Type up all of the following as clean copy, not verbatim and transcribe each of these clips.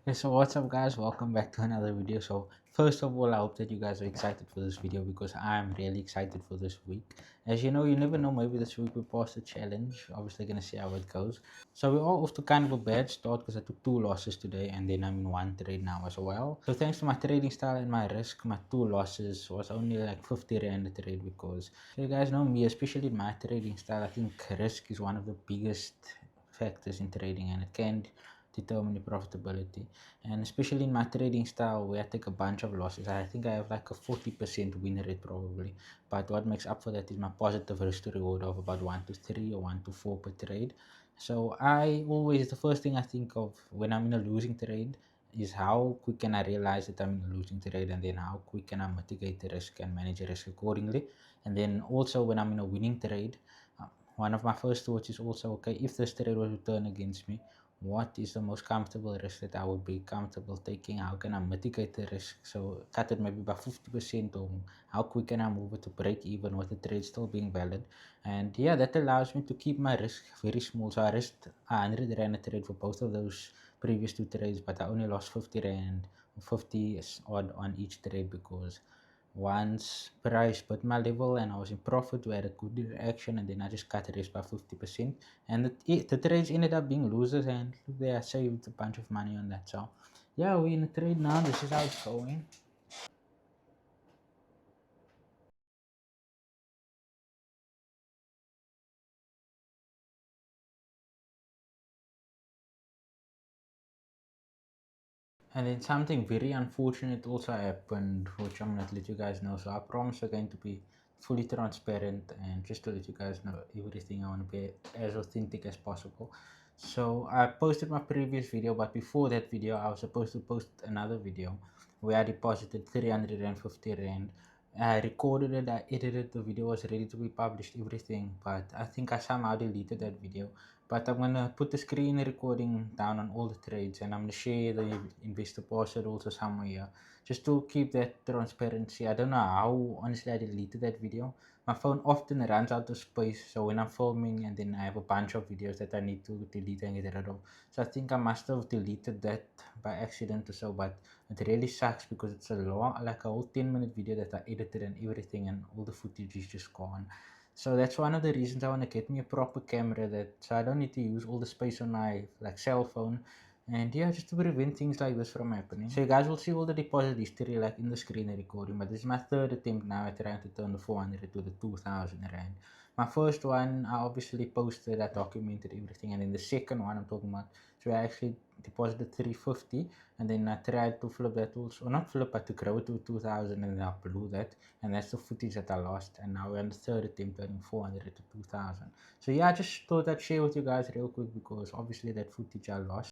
Hey, so what's up guys, welcome back to another video. So first of all, I hope that you guys are excited for this video because I'm really excited for this week. As you know, you never know, maybe this week we pass the challenge. Obviously gonna see how it goes. So we're all off to kind of a bad start because I took two losses today and then I'm in one trade now as well. So thanks to my trading style and my risk, my two losses was only like 50 rand a trade because so you guys know me, especially in my trading style. I think risk is one of the biggest factors in trading and it can determine the profitability. And especially in my trading style where I take a bunch of losses, I think I have like a 40% win rate probably. But what makes up for that is my positive risk to reward of about 1 to 3 or 1 to 4 per trade. So I always, the first thing I think of when I'm in a losing trade is how quick can I realize that I'm in a losing trade, and then how quick can I mitigate the risk and manage the risk accordingly. And then also when I'm in a winning trade, uh, one of my first thoughts is also, okay, if this trade was to turn against me, what is the most comfortable risk that I would be comfortable taking? How can I mitigate the risk? So cut it maybe by 50%, or how quick can I move it to break even with the trade still being valid? And yeah, that allows me to keep my risk very small. So I risked 100 Rand a trade for both of those previous two trades, but I only lost 50 Rand, 50 odd on each trade because once price put my level and I was in profit, we had a good reaction, and then I just cut the risk by 50%. And the trades ended up being losers, and look there, I saved a bunch of money on that. So yeah, we're in a trade now. This is how it's going. And then something very unfortunate also happened, which I'm gonna let you guys know. So I promise we're going to be fully transparent and just to let you guys know everything. I want to be as authentic as possible. So I posted my previous video, but before that video, I was supposed to post another video where I deposited 350 Rand. I recorded it, I edited the video, was ready to be published, everything, but I think I somehow deleted that video. But I'm gonna put the screen recording down on all the trades, and I'm gonna share the investor password also somewhere here, just to keep that transparency. I don't know how honestly I deleted that video. My phone often runs out of space, so when I'm filming and then I have a bunch of videos that I need to delete and get rid of. So I think I must have deleted that by accident or so, but it really sucks because it's a long, like a whole 10-minute video that I edited and everything, and all the footage is just gone. So that's one of the reasons I want to get me a proper camera, that so I don't need to use all the space on my like cell phone. And yeah, just to prevent things like this from happening. So you guys will see all the deposit history like in the screen recording, but this is my third attempt now at trying to turn the 400 to the 2000 Rand. My first one, I obviously posted, I documented everything, and then the second one I'm talking about, so I actually deposited 350, and then I tried to flip that also, or not flip, but to grow it to 2000, and then I blew that, and that's the footage that I lost. And now we're on the third attempt turning 400 to 2000. So yeah, I just thought I'd share with you guys real quick because obviously that footage I lost.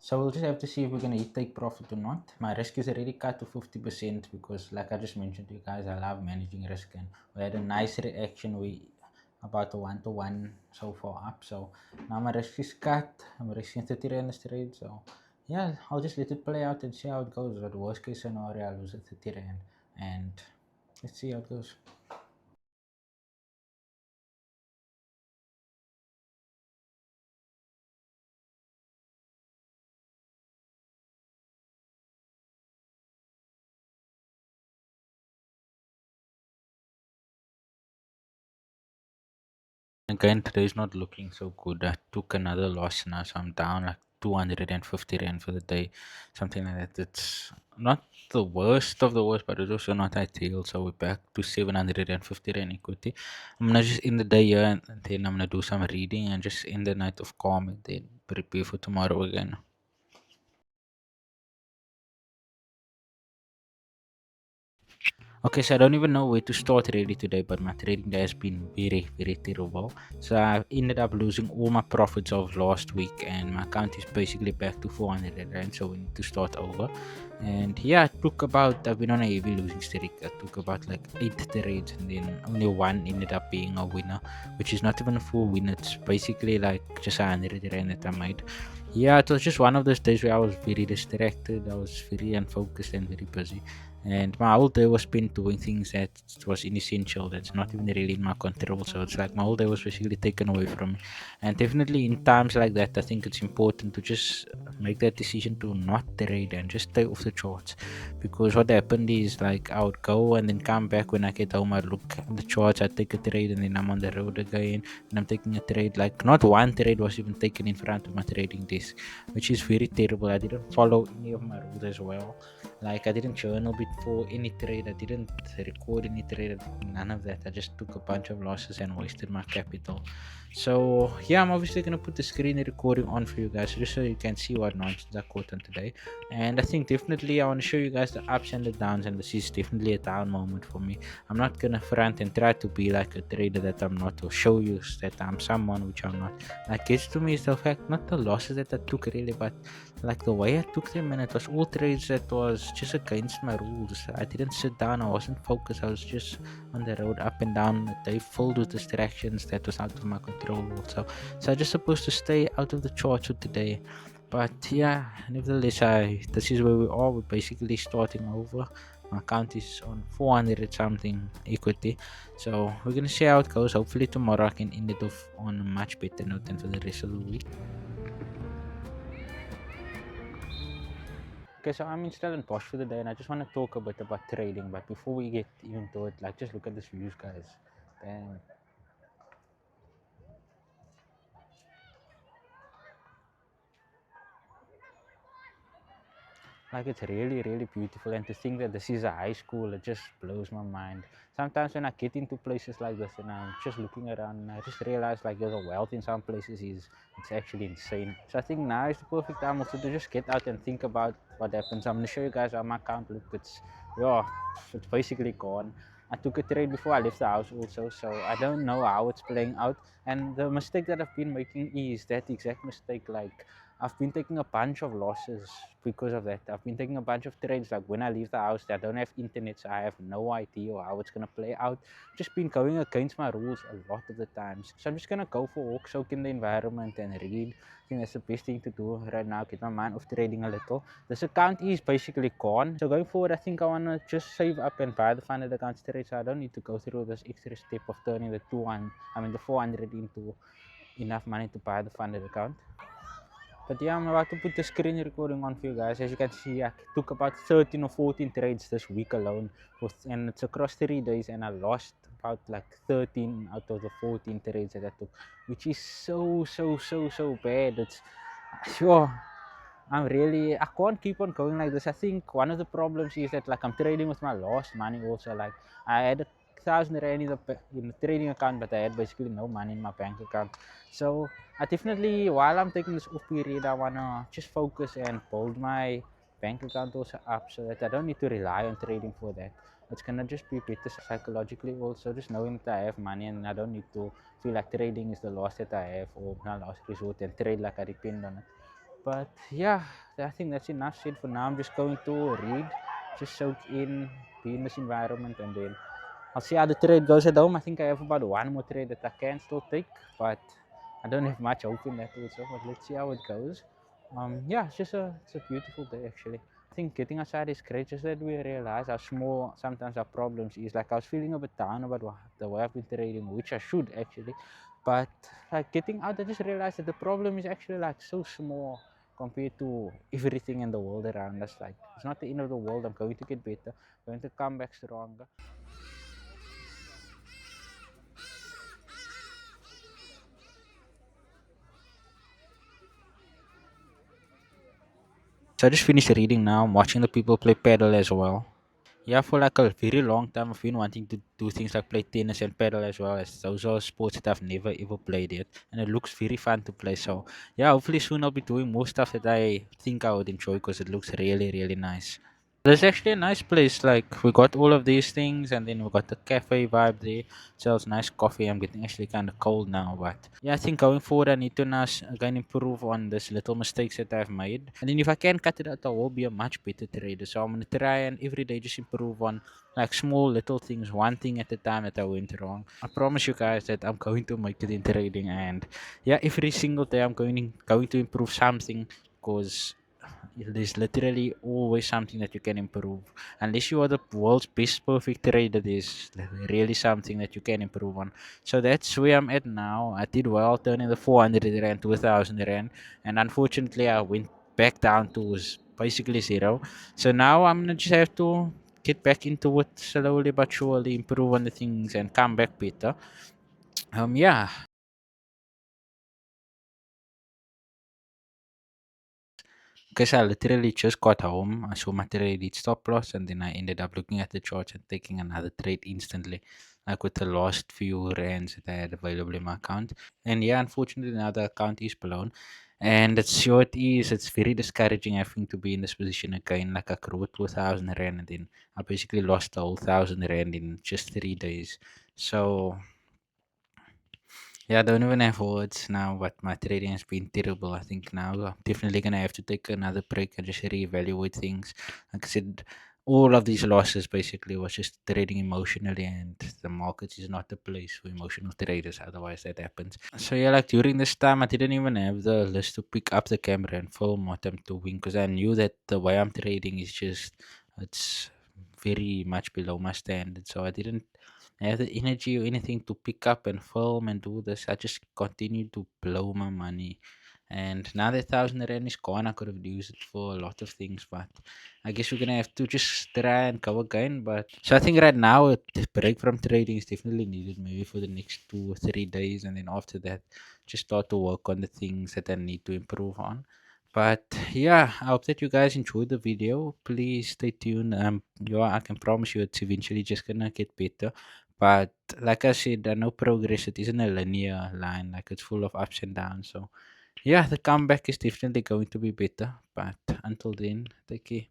So we'll just have to see if we're gonna take profit or not. My risk is already cut to 50% because, like I just mentioned to you guys, I love managing risk, and we had a nice reaction. We about a 1 to 1 so far up. So now my risk is cut. I'm risking 30 rand straight. So yeah, I'll just let it play out and see how it goes. But worst case scenario, I lose at 30 rand, and let's see how it goes. Again, today is not looking so good. I took another loss now, so I'm down like 250 Rand for the day, something like that. It's not the worst of the worst, but it's also not ideal. So we're back to 750 Rand equity. I'm gonna just end the day here, and then I'm gonna do some reading and just end the night of calm, and then prepare for tomorrow again. Okay, so I don't even know where to start really today, but my trading day has been very, very terrible. So I ended up losing all my profits of last week, and my account is basically back to 400 Rand, so we need to start over. And yeah, I've been on a heavy losing streak. I took about like 8 trades, and then only one ended up being a winner, which is not even a full win. It's basically like just 100 Rand that I made. Yeah, it was just one of those days where I was very distracted, I was very unfocused and very busy. and my whole day was spent doing things that was inessential, that's not even really in my control. So it's like my whole day was basically taken away from me. And definitely in times like that, I think it's important to just make that decision to not trade and just stay off the charts. Because what happened is, like, I would go and then come back. When I get home, I look at the charts, I take a trade, and then I'm on the road again and I'm taking a trade. Like, not one trade was even taken in front of my trading desk, which is very terrible. I didn't follow any of my rules as well. Like, I didn't journal before any trade, I didn't record any trade, none of that. I just took a bunch of losses and wasted my capital. So yeah, I'm obviously gonna put the screen recording on for you guys just so you can see what nonsense I caught on today. And I think definitely I want to show you guys the ups and the downs, and this is definitely a down moment for me. I'm not gonna front and try to be like a trader that I'm not, or show you that I'm someone which I'm not. Like, gets to me is the fact, not the losses that I took really, but like the way I took them, and it was all trades that was just against my rules. I didn't sit down, I wasn't focused, I was just on the road up and down the day, filled with distractions that was out of my control also. So I just supposed to stay out of the charts for today. But yeah, nevertheless, I this is where we are. We're basically starting over. My account is on 400 something equity, so we're gonna see how it goes. Hopefully tomorrow I can end it off on a much better note than for the rest of the week. Okay, so I'm installing Bosch for the day, and I just want to talk a bit about trading. But before we get even to it, like, just look at this views, guys. Damn. Like, it's really, really beautiful. And to think that this is a high school, it just blows my mind. Sometimes when I get into places like this and I'm just looking around, and I just realize, like, the wealth in some places is, it's actually insane. So I think now is the perfect time also to just get out and think about what happens. I'm gonna show you guys how my account look. It's, yeah, it's basically gone. I took a trade before I left the house also, so I don't know how it's playing out. And the mistake that I've been making is that exact mistake. Like, I've been taking a bunch of losses because of that. I've been taking a bunch of trades. Like, when I leave the house, I don't have internet, so I have no idea how it's gonna play out. Just been going against my rules a lot of the times. So I'm just gonna go for walk, soak in the environment, and read. I think that's the best thing to do right now. Get my mind off trading a little. This account is basically gone. So going forward, I think I wanna just save up and buy the funded account straight, so I don't need to go through this extra step of turning the 200, the 400 into enough money to buy the funded account. But yeah, I'm about to put the screen recording on for you guys. As you can see, I took about 13 or 14 trades this week alone, and it's across 3 days, and I lost about like 13 out of the 14 trades that I took, which is so bad. It's sure. I can't keep on going like this. I think one of the problems is that, like, I'm trading with my lost money also. Like, I had 1,000 rand in the trading account, but I had basically no money in my bank account. So I definitely, while I'm taking this off period, I wanna just focus and build my bank account also up, so that I don't need to rely on trading for that. It's gonna just be better psychologically also, just knowing that I have money and I don't need to feel like trading is the last that I have, or my last resort, and trade like I depend on it. But yeah, I think that's enough said for now. I'm just going to read, just soak in, be in this environment, and then I'll see how the trade goes at home. I think I have about one more trade that I can still take, but I don't have much hope in that also. But let's see how it goes. Yeah, it's a beautiful day actually. I think getting outside is great. Just that we realize how small sometimes our problems is. Like, I was feeling a bit down about the way I've been trading, which I should actually. But like, getting out, I just realized that the problem is actually like so small compared to everything in the world around us. Like, it's not the end of the world. I'm going to get better. I'm going to come back stronger. So I just finished reading now. I'm watching the people play paddle as well. Yeah, for like a very long time, I've been wanting to do things like play tennis and paddle as well. As those are sports that I've never ever played yet, and it looks very fun to play. So yeah, hopefully soon I'll be doing more stuff that I think I would enjoy, because it looks really really nice. There's actually a nice place. Like, we got all of these things, and then we got the cafe vibe there. Sells nice coffee. I'm getting actually kind of cold now, but yeah, I think going forward I need to now again improve on this little mistakes that I've made, and then if I can cut it out, I will be a much better trader. So I'm gonna try and every day just improve on like small little things, one thing at a time that I went wrong. I promise you guys that I'm going to make it in trading, and yeah, every single day I'm going to improve something, because there's literally always something that you can improve. Unless you are the world's best perfect trader, there's really something that you can improve on. So that's where I'm at now. I did well turning the 400 rand to 1,000 rand, and unfortunately, I went back down to basically zero. So now I'm gonna just have to get back into it slowly but surely, improve on the things, and come back better. Yeah, because I literally just got home. I saw my trade reach stop loss, and then I ended up looking at the charts and taking another trade instantly, like with the last few rands that I had available in my account. And yeah, unfortunately, now the account is blown. And it's sure it is. It's very discouraging having to be in this position again. Like I grew it to 1,000 rand, and then I basically lost the whole 1,000 rand in just 3 days. So yeah, I don't even have words now, but my trading has been terrible. I think now I'm definitely gonna have to take another break and just reevaluate things. Like I said, all of these losses basically was just trading emotionally, and the market is not the place for emotional traders. Otherwise, that happens. So yeah, like during this time, I didn't even have the list to pick up the camera and film what I'm doing because I knew that the way I'm trading is just it's very much below my standard. So I didn't have the energy or anything to pick up and film and do this. I just continued to blow my money. And now that 1,000 rand is gone, I could have used it for a lot of things, but I guess we're gonna have to just try and go again. But so I think right now a break from trading is definitely needed, maybe for the next 2 or 3 days, and then after that, just start to work on the things that I need to improve on. But yeah, I hope that you guys enjoyed the video. Please stay tuned. Yeah, I can promise you it's eventually just gonna get better. But like I said, I know progress it isn't a linear line, like it's full of ups and downs. So yeah, the comeback is definitely going to be better. But until then, take care.